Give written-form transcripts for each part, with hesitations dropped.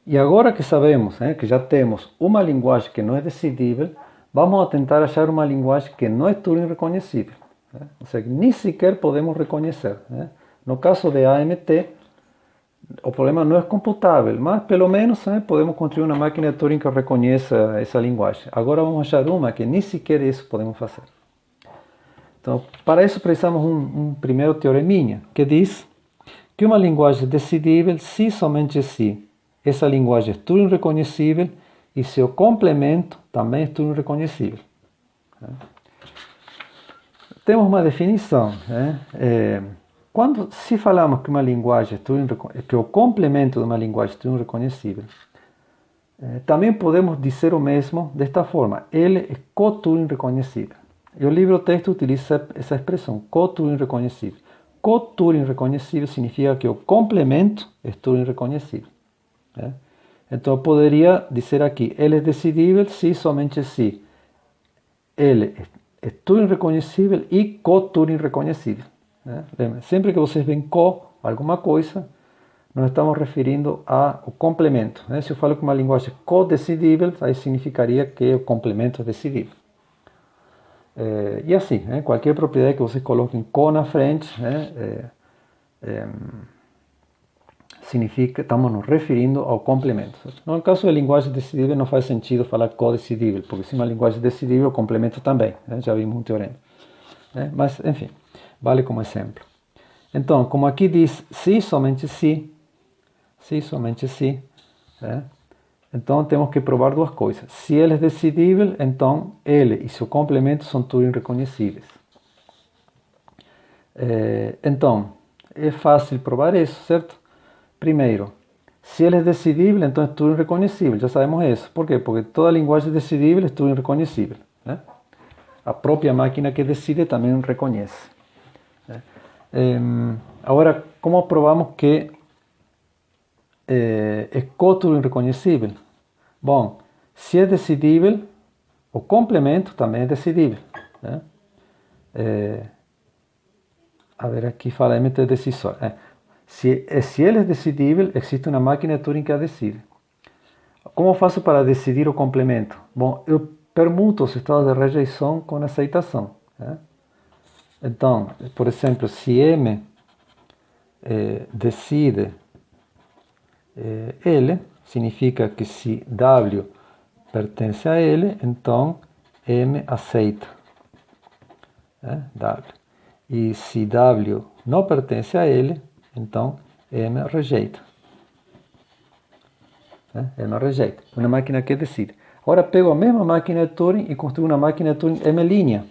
E agora que sabemos, que já temos uma linguagem que não é decidível, vamos a tentar achar uma linguagem que não é Turing reconhecível. Ou seja, nem sequer podemos reconhecer. No caso de AMT, o problema não é computável, mas pelo menos podemos construir uma máquina de Turing que reconheça essa linguagem. Agora vamos achar uma que nem sequer isso podemos fazer. Então, para isso precisamos um primeiro teoreminha, que diz que uma linguagem é decidível se somente se essa linguagem é Turing reconhecível e seu complemento também é Turing reconhecível. Temos uma definição. Quando se falamos que uma linguagem é Turing, que o complemento de uma linguagem é Turing reconhecível, também podemos dizer o mesmo desta forma: ele é co-Turing reconhecível. E o livro-texto utiliza essa expressão, co-Turing reconhecível. Co-Turing reconhecível significa que o complemento é Turing reconhecível. Então eu poderia dizer aqui, ele é decidível se somente se ele é Turing reconhecível e co-Turing reconhecível. Lembra, sempre que vocês veem co alguma coisa, nós estamos referindo ao complemento. Se eu falo que uma linguagem é co-decidível, aí significaria que o complemento é decidível. E assim, qualquer propriedade que vocês coloquem co na frente, significa que estamos nos referindo ao complemento. No caso de linguagem decidível, não faz sentido falar co-decidível, porque se uma linguagem é decidível, o complemento também. Já vimos um teorema. Mas, enfim, vale como exemplo. Então, como aqui diz, se somente se, então temos que provar duas coisas. Se ele é decidível, então ele e seu complemento são Turing reconhecíveis. Então, é fácil provar isso, certo? Primeiro, se ele é decidível, então é Turing reconhecível. Já sabemos isso. Por quê? Porque toda linguagem decidível é Turing reconhecível. A própria máquina que decide também reconhece. Agora, como provamos que é co-Turing reconhecível? Bom, se é decidível, o complemento também é decidível. A ver, aqui fala MT decisor. Se ele é decidível, existe uma máquina de Turing que a decide. Como faço para decidir o complemento? Bom, eu permuto os estados de rejeição com aceitação. Então, por exemplo, se M decide L, significa que se W pertence a L, então M aceita W. E se W não pertence a L, então M rejeita. M rejeita. Uma máquina que decide. Agora pego a mesma máquina de Turing e construo uma máquina de Turing M'.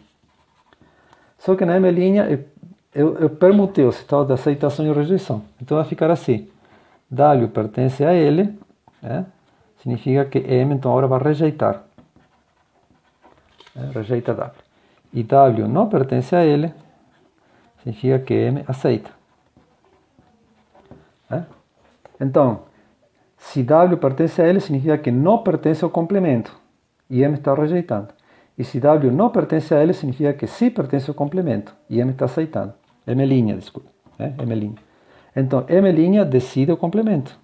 Só que na M' eu permutei os estados de aceitação e rejeição. Então vai ficar assim. W pertence a L, significa que M então agora vai rejeitar. Rejeita W. E W não pertence a L, significa que M aceita. Então, se W pertence a L, significa que não pertence ao complemento. E M está rejeitando. E se W não pertence a L, significa que sim pertence ao complemento. E M está aceitando. M', desculpa. M'. Então, M' decide o complemento.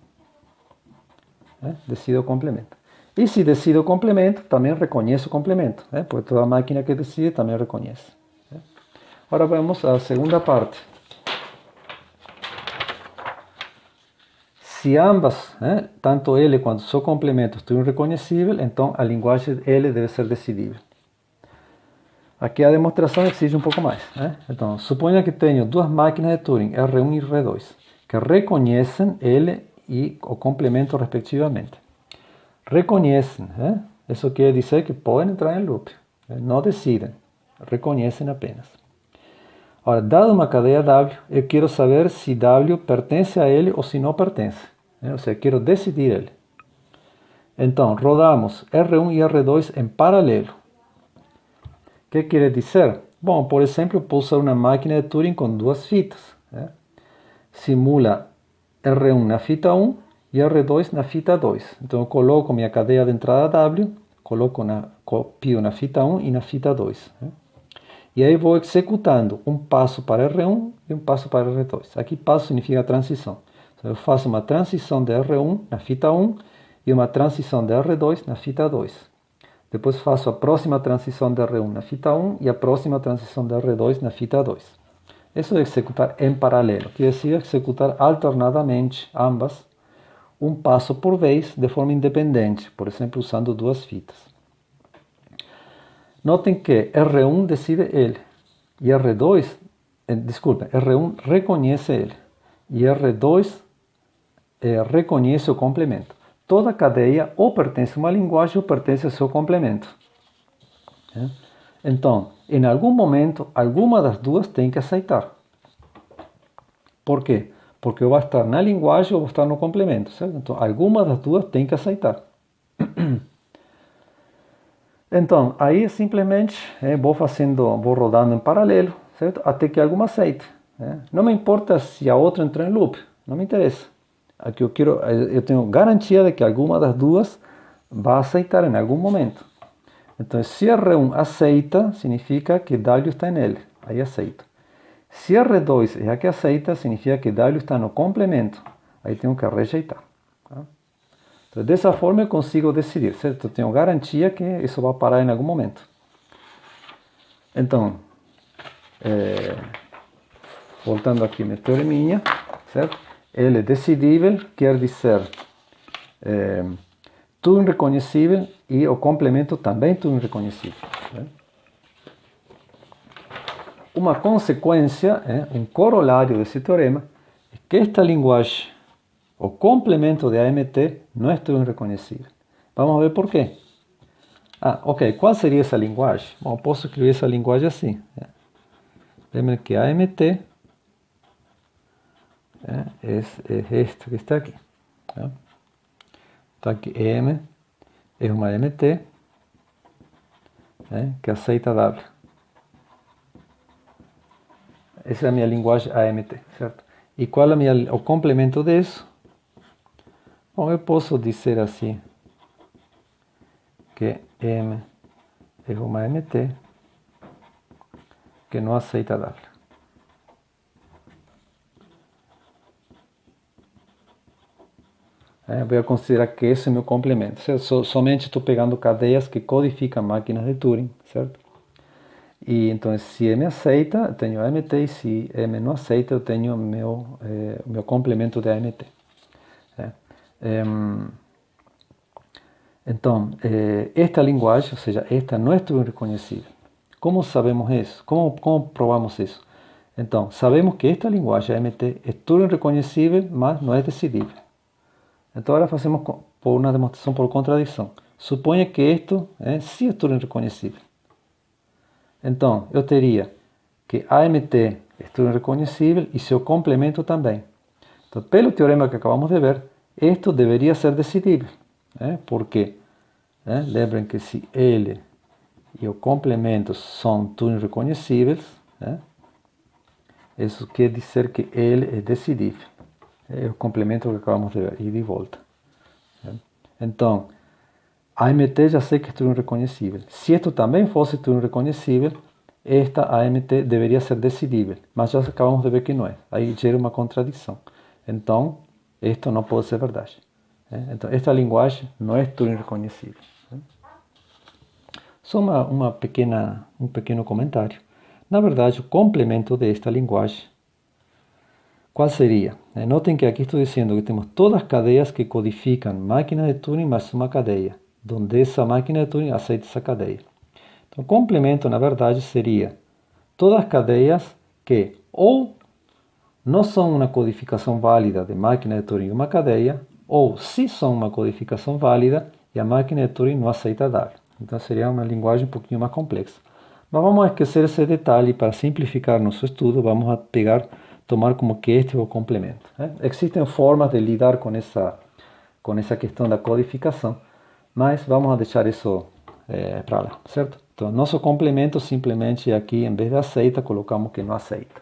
Decide o complemento. E se decide o complemento, também reconhece o complemento. Porque toda máquina que decide também reconhece. Agora vamos à segunda parte. Se ambas, tanto L quanto seu complemento, estão reconhecíveis, então a linguagem L deve ser decidível. Aqui a demonstração exige um pouco mais. Então, suponha que tenho duas máquinas de Turing, R1 e R2, que reconhecem L e o complemento respectivamente. Reconhecem, isso quer dizer que podem entrar em loop, não decidem, reconhecem apenas. Agora, dada uma cadeia W, eu quero saber se W pertence a L ou se não pertence. Ou seja, quero decidir L. Então, rodamos R1 e R2 em paralelo. O que quer dizer? Bom, por exemplo, eu posso usar uma máquina de Turing com duas fitas. Simula R1 na fita 1 e R2 na fita 2. Então eu coloco minha cadeia de entrada W, copio na fita 1 e na fita 2. E aí vou executando um passo para R1 e um passo para R2. Aqui passo significa transição. Então eu faço uma transição de R1 na fita 1 e uma transição de R2 na fita 2. Depois faço a próxima transição de R1 na fita 1 e a próxima transição de R2 na fita 2. Isso é executar em paralelo, quer dizer, executar alternadamente ambas, um passo por vez, de forma independente, por exemplo, usando duas fitas. Notem que R1 decide ele, e R2, R1 reconhece ele, e R2 reconhece o complemento. Toda cadeia ou pertence a uma linguagem ou pertence ao seu complemento. Então, em algum momento, alguma das duas tem que aceitar. Por quê? Porque eu vou estar na linguagem ou vou estar no complemento, certo? Então, alguma das duas tem que aceitar. Então, aí simplesmente vou rodando em paralelo, certo? Até que alguma aceite. Não me importa se a outra entrou em loop, não me interessa. Aqui eu tenho garantia de que alguma das duas vai aceitar em algum momento. Então, se R1 aceita, significa que W está nele, aí aceita. Se R2 é a que aceita, significa que W está no complemento, aí tenho que rejeitar. Tá? Então, dessa forma eu consigo decidir, certo? Eu tenho garantia que isso vai parar em algum momento. Então, voltando aqui na teoreminha, certo? Ele é decidível, quer dizer tudo irreconhecível e o complemento também tudo irreconhecível. Uma consequência, um corolário desse teorema, é que esta linguagem, o complemento de AMT, não é tudo irreconhecível. Vamos ver por quê. Ok, qual seria essa linguagem? Bom, eu posso escrever essa linguagem assim. Lembrem que AMT é este que está aqui. Então aqui M é uma AMT que aceita W. Essa é a minha linguagem AMT, certo? E qual é o complemento disso? Bom, eu posso dizer assim que M é uma AMT que não aceita W. Vou considerar que esse é meu complemento, certo? Somente estou pegando cadeias que codificam máquinas de Turing, certo? E então, se M aceita, eu tenho AMT, e se M não aceita, eu tenho meu complemento de AMT. Então, esta linguagem, ou seja, esta não é tudo reconhecível. Como sabemos isso? Como provamos isso? Então, sabemos que esta linguagem AMT é tudo reconhecível, mas não é decidível. Então, agora fazemos por uma demonstração por contradição. Suponha que isto sim é tudo reconhecível. Então, eu teria que AMT é tudo reconhecível e seu complemento também. Então, pelo teorema que acabamos de ver, isto deveria ser decidível. Porque, lembrem que se ele e o complemento são tudo reconhecíveis, isso quer dizer que ele é decidível. É o complemento que acabamos de ver, e de volta. Então, AMT já sei que é tudo reconhecível. Se isto também fosse tudo reconhecível, esta AMT deveria ser decidível, mas já acabamos de ver que não é. Aí gera uma contradição. Então, isto não pode ser verdade. Então, esta linguagem não é tudo reconhecível. Só um pequeno comentário. Na verdade, o complemento desta linguagem, qual seria? Notem que aqui estou dizendo que temos todas as cadeias que codificam máquinas de Turing mais uma cadeia, onde essa máquina de Turing aceita essa cadeia. Então, o complemento, na verdade, seria todas as cadeias que ou não são uma codificação válida de máquina de Turing uma cadeia, ou se são uma codificação válida e a máquina de Turing não aceita W. Então, seria uma linguagem um pouquinho mais complexa. Mas vamos esquecer esse detalhe para simplificar nosso estudo. Vamos a tomar como que este é o complemento. Existem formas de lidar com essa questão da codificação, mas vamos a deixar isso para lá, certo? Então, nosso complemento simplesmente aqui, em vez de aceita, colocamos que não aceita.